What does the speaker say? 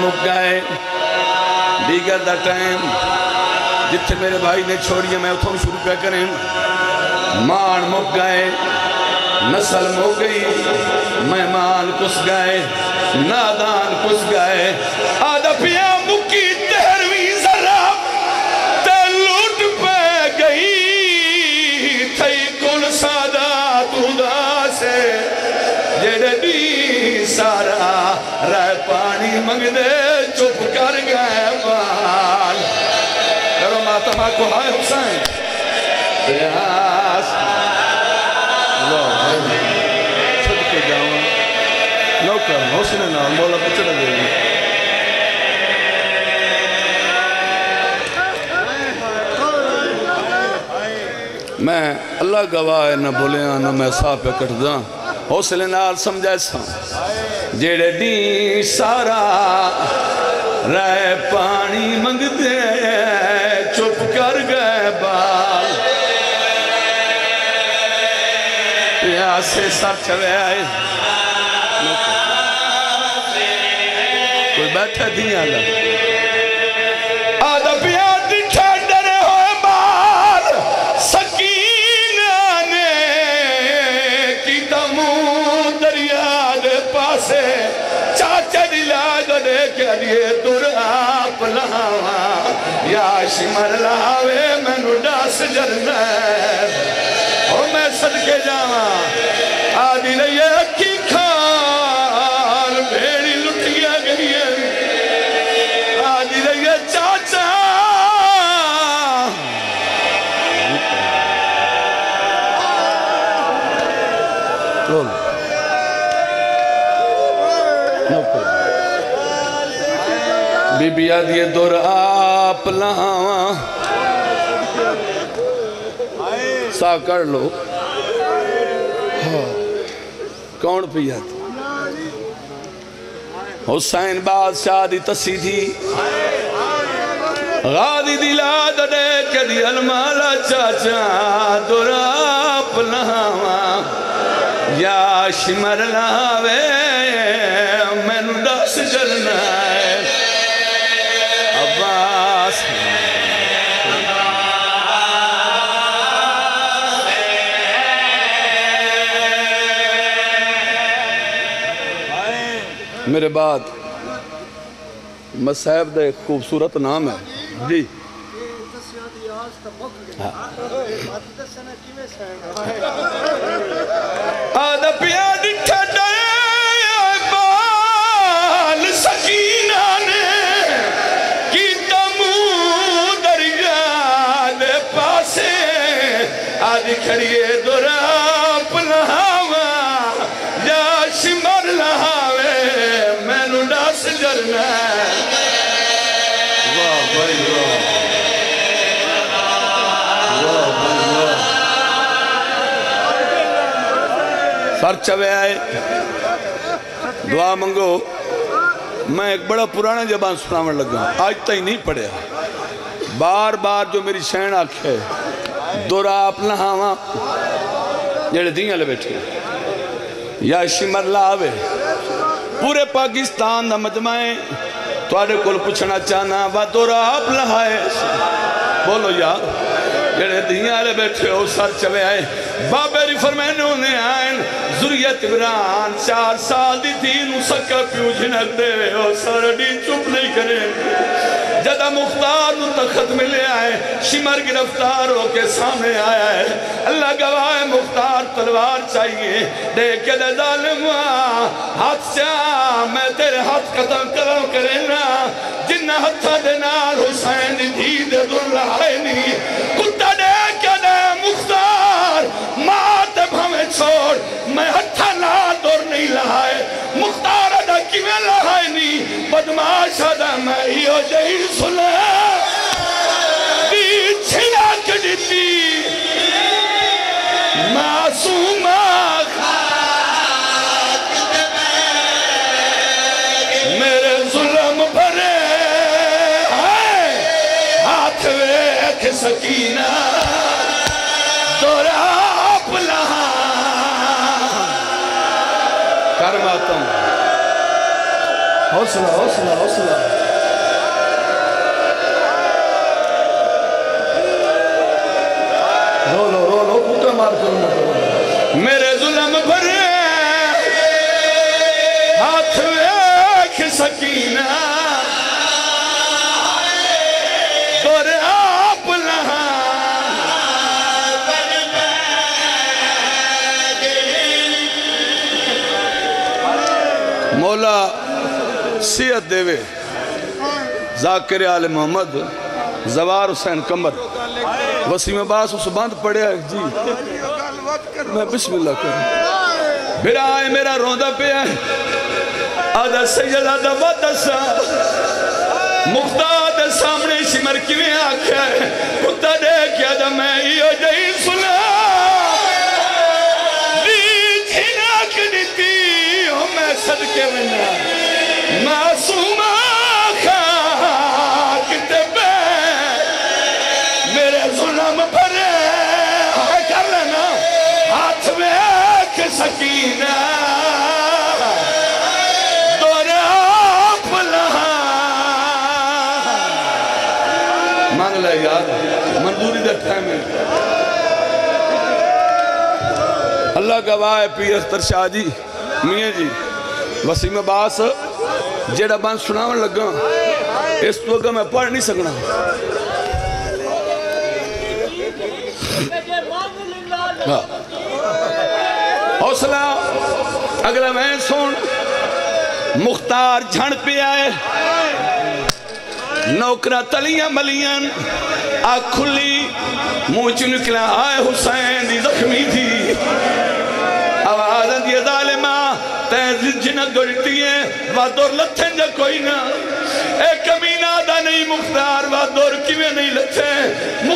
مک گئے دیگر دا ٹائم جتھے میرے بھائی نے چھوڑیے میں اتھوں شروع پہ کریں مان مک گئے نسل مک گئی مہمان کس گئے نادان کس گئے آدھا پیا مکی تہرویں ذرا تے لوٹ پہ گئی تھئی کن سادات خدا سے جڑے دی سارا رہ پانی منگ دے چپ کر گئے بال کرو ماتمہ کو ہائے حسین پیاس صدقے جاؤں نوکر حسن نام مولا پچھڑا دے گی میں اللہ گواہ نہ بھولیا نہ میں ساہ پہ کٹ داں حوصلے نال سمجھائے ساں جیڑے دی سارا رہ پانی منگ دے چپ کر گئے بال پیاسے سر چلے آئے کوئی بیٹھا دیا لگ آدھا پیا دکھا ڈرے ہوئے بال سکینہ نے کی دمو دریا دے پاسے چاچا دلا گڑے کے لیے در آپ لہاں یا شمر لاوے میں نڈاس جرنیب اور میں صدقے جاواں آدھی لئے کی کھار بھیڑی لٹیا گئی ہے آدھی لئے چاچا بی بی آدھی دور آپ لہاں سا کر لو کون پیت حسین بادشاہ دی تسی تھی غادی دلا دے کے دی المالا چاچا دور آپ لہاں یا شمر لاوے میں نو دس جلنا ہے عباس میرے بعد مصحف دے خوبصورت نام ہے جی آدھا پیا دکھا ڈائے بال سکینہ نے کی دمو دریا دے پاسے آدھی کھڑیے دراپ لہاوا یا شمر لہاوے میں نو ڈاس جرنا واہ بھائی واہ سر چوے آئے دعا منگو میں ایک بڑا پرانا زبان سناون لگا آج تک نہیں پڑھیا بار بار جو میری شہن آکھے دورا اپنا ہاں جڑے دیاں لے بیٹھے یا شمر لاوے پورے پاکستان دا مجمعیں توڑے کل پوچھنا چاہنا وہ دورا اپنا ہائے بولو یا جڑے دیاں لے بیٹھے ہو سر چوے آئے بابری فرمینوں نے آئین ذریت عمران 4 سال دی تھی نو سکا پیو جھنک دے اور سر ڈی چپ نہیں کرے جدہ مختار نو تخت ملے آئے شمر گرفتار ہو کے سامنے آیا ہے اللہ گواہ مختار تلوار چاہیے دیکھے دے ظالم ہاتھ چاہ میں تیرے ہاتھ قتل کروں کرنا جنہ ہتھا دینار حسین دھی دے در لائنی کتا دیکھے دے مختار مات بھمیں چھوڑ میں ہتھا نہ دور نہیں لہائے مختار ادا کی میں لہائے نہیں بدماش ادا میں ہی ہو جہی سنے دی چھنا کڑتی معصوم میرے ظلم بھرے ہاتھ ویکھ سکینہ دورا آپ لہاں کر ماتم حوصلہ حوصلہ حوصلہ رو لو پوکا مار کروں میرے ظلم بھرے ہاتھ ایک سکینہ دور آپ لہا مولا سیعت دیوے ذاکر آل محمد زوار حسین کمر وسیم عباس اس باندھ پڑے ہے جی میں بسم اللہ کروں بھرا آئے میرا روندہ پہ ہے آدھا سید آدھا بدسا مختاد سامنے شمر کیویں آکھا ہے کتا دے کیا دا میں یہ جائی سنا دیکھ ہناک دیتی ہوں میں صدقے ونا معصوم آخا کتے بے میرے ظلم پھرے آئے کر لینا ہاتھ میں ایک سکینہ دور آپ لہا مانگ لے یار منظوری دے ٹائم ہے اللہ گواہ پیر اختر شاہ جی میاں جی وسیم عباس جیڑا بان سناون لگا اس تو اگر میں پڑھ نہیں سکنا حوصلہ اگلا میں سن مختار جھڑ پہ آئے نوکرہ تلیاں ملیاں آنکھ کھلی منہ چ نکلا آئے حسین دی زخمی تھی آواز دی ظالمہ تیز جنہ گڑتی ہے وادور لتھیں جا کوئی نہ اے کمینہ دا نہیں مختار وادور کیویں نہیں لتھیں